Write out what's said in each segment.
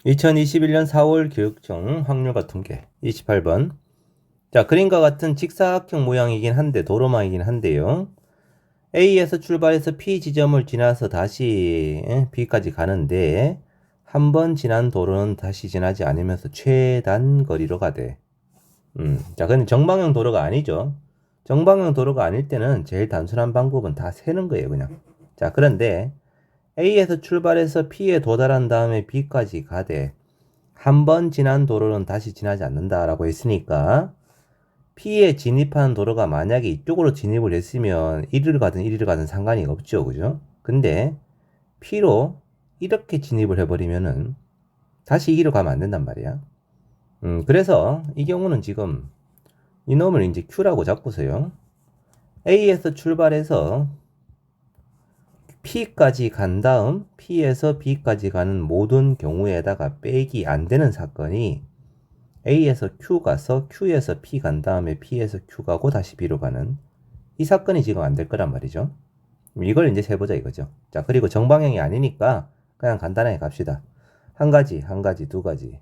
2021년 4월 교육청 확률과 통계 28번. 자, 그림과 같은 직사각형 모양이긴 한데 도로망이긴 한데요. A에서 출발해서 P 지점을 지나서 다시 B까지 가는데 한 번 지난 도로는 다시 지나지 않으면서 최단 거리로 가대. 자, 그건 정방향 도로가 아니죠. 정방향 도로가 아닐 때는 제일 단순한 방법은 다 세는 거예요, 그냥. 자, 그런데 A에서 출발해서 P에 도달한 다음에 B까지 가되 한 번 지난 도로는 다시 지나지 않는다라고 했으니까 P에 진입하는 도로가 만약에 이쪽으로 진입을 했으면 1위를 가든 1위를 가든 상관이 없죠. 그죠? 근데 P로 이렇게 진입을 해버리면은 다시 2위로 가면 안 된단 말이야. 그래서 이 경우는 지금 이놈을 이제 Q라고 잡고서요. A에서 출발해서 P까지 간 다음 P에서 B까지 가는 모든 경우에다가 빼기 안 되는 사건이 A에서 Q 가서 Q에서 P 간 다음에 P에서 Q 가고 다시 B로 가는 이 사건이 지금 안 될 거란 말이죠. 이걸 이제 세보자 이거죠. 자, 그리고 정방향이 아니니까 그냥 간단하게 갑시다. 한 가지, 한 가지, 두 가지,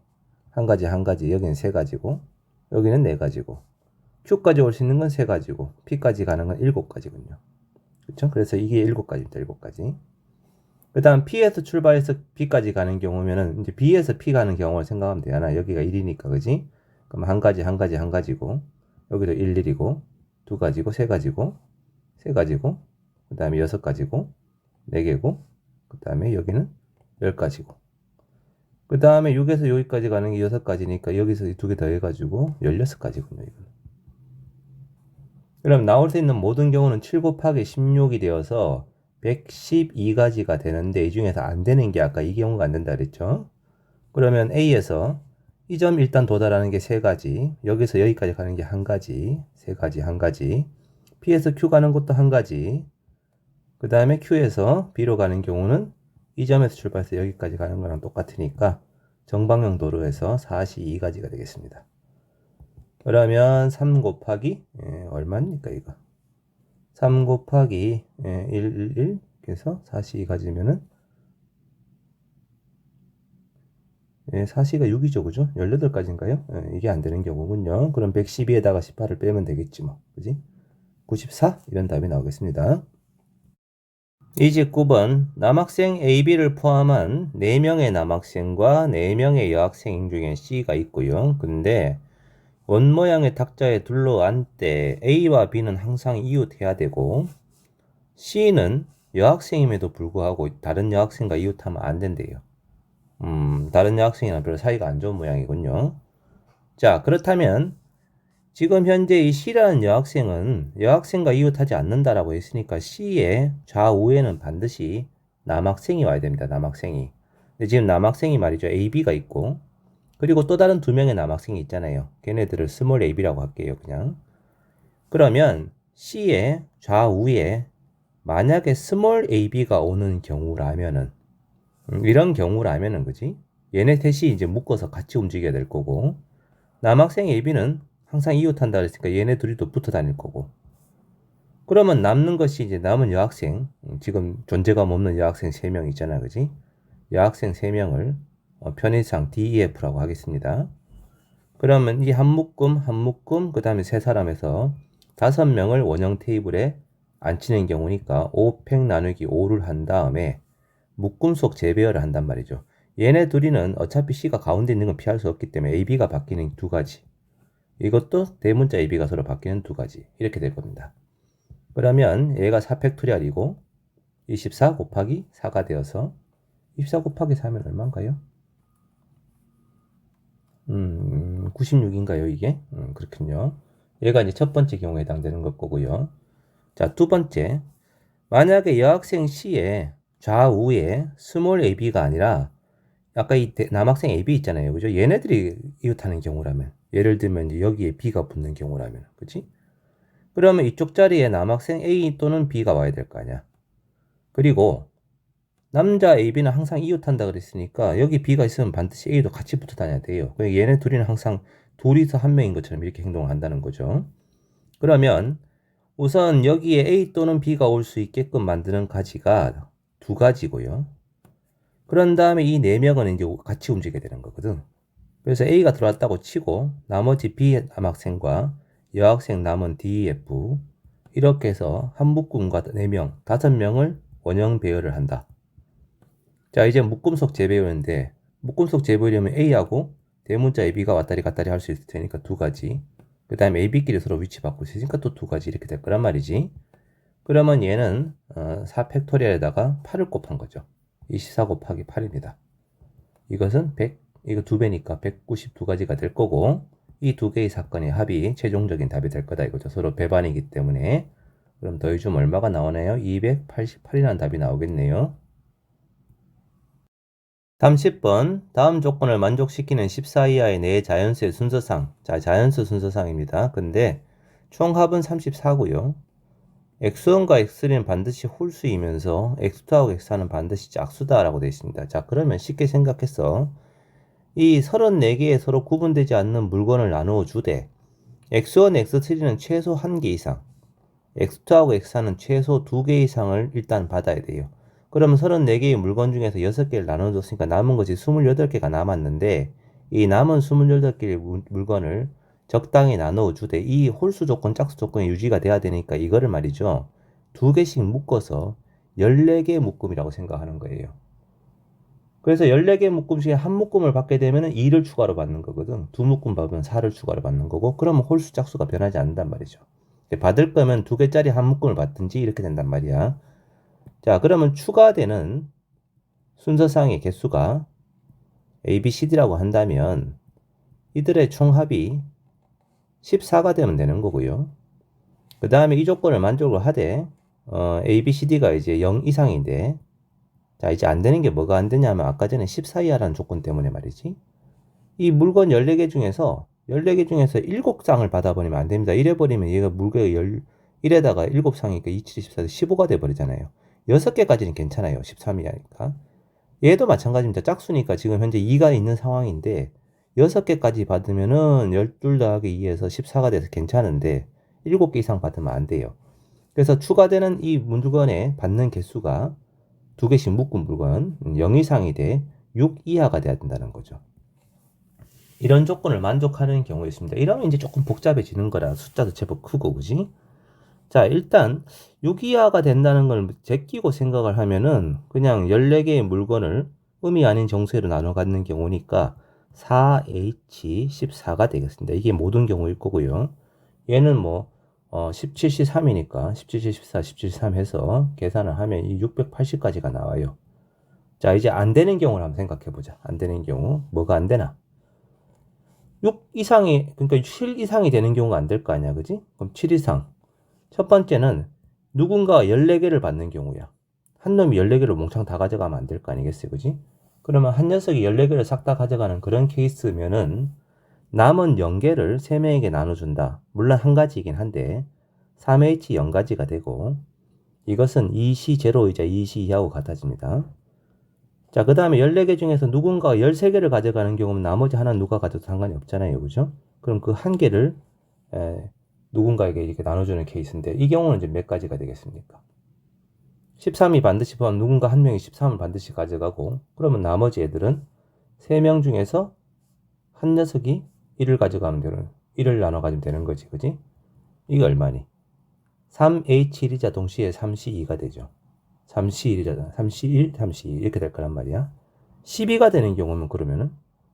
한 가지, 한 가지, 여기는 세 가지고, 여기는 네 가지고, Q까지 올 수 있는 건 세 가지고, P까지 가는 건 일곱 가지군요. 그렇죠? 그래서 이게 일곱 가지입니다. 일곱 가지. 그 다음 P에서 출발해서 B까지 가는 경우면은 이제 B에서 P 가는 경우를 생각하면 되잖아. 여기가 1이니까, 그지? 그럼 한 가지, 한 가지, 한 가지고, 여기도 1, 1이고, 두 가지고, 세 가지고, 세 가지고, 그 다음에 여섯 가지고, 네 개고, 그 다음에 여기는 10가지고. 그 다음에 6에서 여기까지 가는 게 여섯 가지니까 여기서 두 개 더 해가지고 16가지군요, 이건. 그럼 나올 수 있는 모든 경우는 7 곱하기 16이 되어서 112가지가 되는데 이 중에서 안 되는 게 아까 이 경우가 안 된다 그랬죠? 그러면 A에서 이 점 일단 도달하는 게 세 가지, 여기서 여기까지 가는 게 한 가지, 세 가지, 한 가지, P에서 Q 가는 것도 한 가지, 그 다음에 Q에서 B로 가는 경우는 이 점에서 출발해서 여기까지 가는 거랑 똑같으니까 정방향 도로에서 42가지가 되겠습니다. 그러면 3 곱하기 얼마입니까 이거? 3 곱하기 1, 1, 그래서 42가지면은 4시가 6이죠, 그죠? 18가지인가요? 이게 안 되는 경우군요. 그럼 112에다가 18을 빼면 되겠지 뭐, 그지? 94? 이런 답이 나오겠습니다. 29번 남학생 AB를 포함한 4명의 남학생과 4명의 여학생 중에 C가 있고요. 근데 원 모양의 탁자에 둘러앉을 때 A와 B는 항상 이웃해야 되고 C는 여학생임에도 불구하고 다른 여학생과 이웃하면 안 된대요. 다른 여학생이랑 별로 사이가 안 좋은 모양이군요. 자, 그렇다면 지금 현재 이 C라는 여학생은 여학생과 이웃하지 않는다라고 했으니까 C의 좌우에는 반드시 남학생이 와야 됩니다. 남학생이. 근데 지금 남학생이 말이죠. AB가 있고 그리고 또 다른 두 명의 남학생이 있잖아요. 걔네들을 스몰 AB라고 할게요. 그냥. 그러면 C의 좌우에 만약에 스몰 AB가 오는 경우라면은 이런 경우라면은 그지? 얘네 셋이 이제 묶어서 같이 움직여야 될 거고 남학생 AB는 항상 이웃한다 그랬으니까 얘네 둘이 또 붙어 다닐 거고 그러면 남는 것이 이제 남은 여학생 지금 존재감 없는 여학생 3명 있잖아 그지? 여학생 3명을 편의상 DEF라고 하겠습니다. 그러면 이 한 묶음 그 다음에 세 사람에서 5명을 원형 테이블에 앉히는 경우니까 5팩 나누기 5를 한 다음에 묶음 속 재배열을 한단 말이죠. 얘네 둘이는 어차피 C가 가운데 있는 건 피할 수 없기 때문에 AB가 바뀌는 두 가지. 이것도 대문자 AB가 서로 바뀌는 두 가지. 이렇게 될 겁니다. 그러면 얘가 4팩토리얼이고 24 곱하기 4가 되어서 24 곱하기 4면 얼마인가요? 96인가요 이게? 그렇군요. 얘가 이제 첫 번째 경우에 해당되는 것 거고요. 자, 두 번째. 만약에 여학생 C의 좌우에 스몰 AB가 아니라 아까 이 남학생 AB 있잖아요. 그죠? 얘네들이 이웃하는 경우라면 예를 들면 이제 여기에 B가 붙는 경우라면 그치? 그러면 이쪽 자리에 남학생 A 또는 B가 와야 될 거 아니야. 그리고 남자 AB는 항상 이웃한다 그랬으니까 여기 B가 있으면 반드시 A도 같이 붙어 다녀야 돼요. 얘네 둘이는 항상 둘이서 한 명인 것처럼 이렇게 행동을 한다는 거죠. 그러면 우선 여기에 A 또는 B가 올 수 있게끔 만드는 가지가 두 가지고요. 그런 다음에 이 4명은 이제 같이 움직이게 되는 거거든. 그래서 A가 들어왔다고 치고 나머지 B 남학생과 여학생 남은 D, F 이렇게 해서 한 묶음과 4명, 5명을 원형 배열을 한다. 자, 이제 묶음속 재배열인데 묶음속 재배열이면 A하고 대문자 AB가 왔다리 갔다리 할 수 있을 테니까 2가지. 그 다음에 AB끼리 서로 위치 바꿀 수 있으니까 또 2가지 이렇게 될 거란 말이지. 그러면 얘는 4팩토리얼에다가 8을 곱한 거죠. 24 곱하기 8입니다. 이것은 100, 이거 2배니까 192가지가 될 거고 이 2개의 사건의 합이 최종적인 답이 될 거다 이거죠. 서로 배반이기 때문에. 그럼 더해주면 얼마가 나오나요? 288이라는 답이 나오겠네요. 30번 다음 조건을 만족시키는 14 이하의 네 자연수의 순서상. 자, 자연수 순서상입니다. 근데 총합은 34고요. x1과 x3는 반드시 홀수이면서 x2하고 x4는 반드시 짝수다라고 되어 있습니다. 자, 그러면 쉽게 생각해서 이 34개의 서로 구분되지 않는 물건을 나누어 주되 x1, x3는 최소 1개 이상, x2하고 x4는 최소 2개 이상을 일단 받아야 돼요. 그러면 34개의 물건 중에서 6개를 나눠줬으니까 남은 것이 28개가 남았는데 이 남은 28개의 물건을 적당히 나누어 주되 이 홀수 조건, 짝수 조건이 유지가 돼야 되니까 이거를 말이죠. 2개씩 묶어서 14개 묶음이라고 생각하는 거예요. 그래서 14개 묶음 중에 한 묶음을 받게 되면 2를 추가로 받는 거거든. 2묶음 받으면 4를 추가로 받는 거고 그러면 홀수 짝수가 변하지 않는단 말이죠. 받을 거면 2개짜리 한 묶음을 받든지 이렇게 된단 말이야. 자, 그러면 추가되는 순서상의 개수가 A, B, C, D라고 한다면 이들의 총합이 14가 되면 되는 거고요. 그 다음에 이 조건을 만족을 하되 A, B, C, D가 이제 0 이상인데 자, 이제 안 되는 게 뭐가 안 되냐면 아까 전에 14 이하라는 조건 때문에 말이지. 이 물건 14개 중에서 14개 중에서 7쌍을 받아버리면 안 됩니다. 이래버리면 얘가 물건 1에다가 7쌍이니까 2, 7, 14, 15가 돼버리잖아요. 6개까지는 괜찮아요. 13 이하니까. 얘도 마찬가지입니다. 짝수니까 지금 현재 2가 있는 상황인데 6개까지 받으면은 12 더하기 2에서 14가 돼서 괜찮은데 7개 이상 받으면 안 돼요. 그래서 추가되는 이 물건에 받는 개수가 2개씩 묶은 물건 0 이상이 돼 6 이하가 돼야 된다는 거죠. 이런 조건을 만족하는 경우가 있습니다. 이러면 이제 조금 복잡해지는 거라 숫자도 제법 크고 그지? 자, 일단 6 이하가 된다는 걸 제끼고 생각을 하면은 그냥 14개의 물건을 음이 아닌 정수로 나눠 갖는 경우니까 4H14가 되겠습니다. 이게 모든 경우일 거고요. 얘는 뭐 17C3이니까 17C14, 17C3 해서 계산을 하면 이 680까지가 나와요. 자, 이제 안 되는 경우를 한번 생각해 보자. 안 되는 경우 뭐가 안 되나? 6 이상이 그러니까 7 이상이 되는 경우가 안 될 거 아니야, 그지? 그럼 7 이상. 첫 번째는 누군가가 14개를 받는 경우야. 한 놈이 14개를 몽창 다 가져가면 안 될 거 아니겠어요, 그지? 그러면 한 녀석이 14개를 싹 다 가져가는 그런 케이스면은 남은 0개를 3명에게 나눠준다. 물론 한 가지이긴 한데 3H 0가지가 되고 이것은 2C0이자 2C2하고 같아집니다. 자, 그 다음에 14개 중에서 누군가가 13개를 가져가는 경우는 나머지 하나 누가 가져도 상관이 없잖아요. 그죠? 그럼 그 한 개를 누군가에게 이렇게 나눠주는 케이스인데 이 경우는 이제 몇 가지가 되겠습니까? 13이 반드시 포함 누군가 한 명이 13을 반드시 가져가고 그러면 나머지 애들은 3명 중에서 한 녀석이 1을 가져가면 되는 1을 나눠 가지면 되는 거지. 그지? 이게 얼마니? 3H1이자 동시에 3C2가 되죠. 3C1이잖아. 3C1, 3C2 이렇게 될 거란 말이야. 12가 되는 경우는 그러면은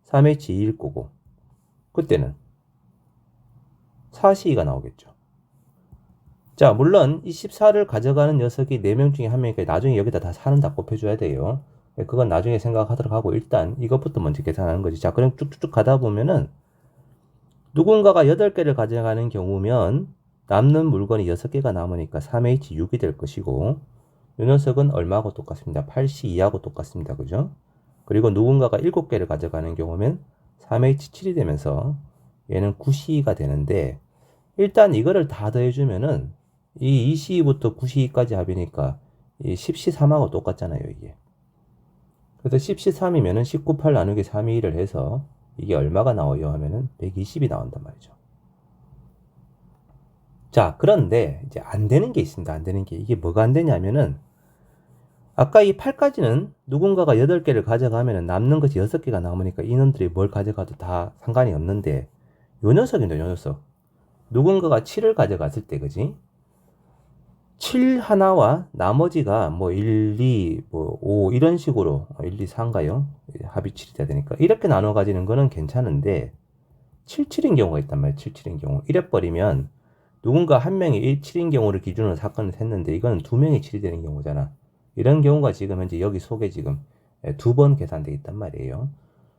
3H2일 거고 그때는 4C2가 나오겠죠. 자, 물론 이 14를 가져가는 녀석이 4명 중에 한 명이니까 나중에 여기다 다 4는 다 곱해줘야 돼요. 그건 나중에 생각하도록 하고 일단 이것부터 먼저 계산하는 거지. 자, 그럼 쭉쭉쭉 가다 보면은 누군가가 8개를 가져가는 경우면 남는 물건이 6개가 남으니까 3H6이 될 것이고 이 녀석은 얼마하고 똑같습니다. 8C2하고 똑같습니다. 그죠? 그리고 누군가가 7개를 가져가는 경우면 3H7이 되면서 얘는 9C2가 되는데 일단 이거를 다 더해주면은 이 2C2부터 9C2까지 합이니까 이 10C3하고 똑같잖아요. 이게. 그래서 10C3이면은 19, 8 나누기 3이 1을 해서 이게 얼마가 나와요 하면은 120이 나온단 말이죠. 자, 그런데 이제 안 되는 게 있습니다. 안 되는 게. 이게 뭐가 안 되냐면은 아까 이 8까지는 누군가가 8개를 가져가면 남는 것이 6개가 남으니까 이놈들이 뭘 가져가도 다 상관이 없는데 요 녀석인데 요 녀석 누군가가 7을 가져갔을 때 그지? 7 하나와 나머지가 뭐 1, 2, 뭐 5 이런 식으로 1, 2, 4인가요? 합이 7이 돼야 되니까 이렇게 나눠 가지는 거는 괜찮은데 7, 7인 경우가 있단 말이에요. 7, 7인 경우 이래 버리면 누군가 한 명이 1, 7인 경우를 기준으로 사건을 했는데 이거는 두 명이 7이 되는 경우잖아. 이런 경우가 지금 현재 여기 속에 지금 2번 계산되어 있단 말이에요.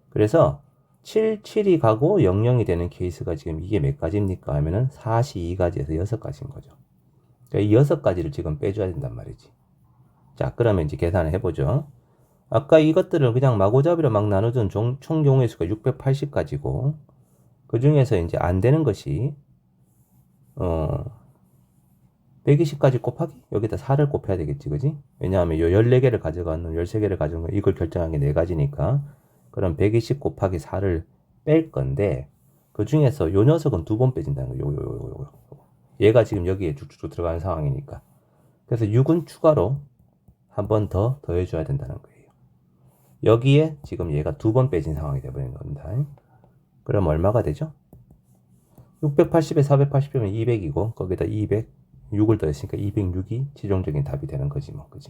그래서 7, 7이 가고 0, 0이 되는 케이스가 지금 이게 몇 가지입니까? 하면은 4시 2가지에서 6가지인 거죠. 그러니까 이 6가지를 지금 빼줘야 된단 말이지. 자, 그러면 이제 계산을 해보죠. 아까 이것들을 그냥 마구잡이로 막 나눠준 총 경우의 수가 680가지고 그 중에서 이제 안 되는 것이 120까지 곱하기 여기다 4를 곱해야 되겠지, 그지? 왜냐하면 요 14개를 가져가는 13개를 가져간 거 이걸 결정한 게 4가지니까 그럼 120 곱하기 4를 뺄 건데 그 중에서 요 녀석은 2번 빼진다는 거예요. 요. 얘가 지금 여기에 쭉쭉 들어가는 상황이니까 그래서 6은 추가로 한 번 더 더해줘야 된다는 거예요. 여기에 지금 얘가 2번 빼진 상황이 되어버린 겁니다. 그럼 얼마가 되죠? 680에 480이면 200이고 거기다 200 6을 더했으니까 206이 최종적인 답이 되는 거지 뭐, 그지?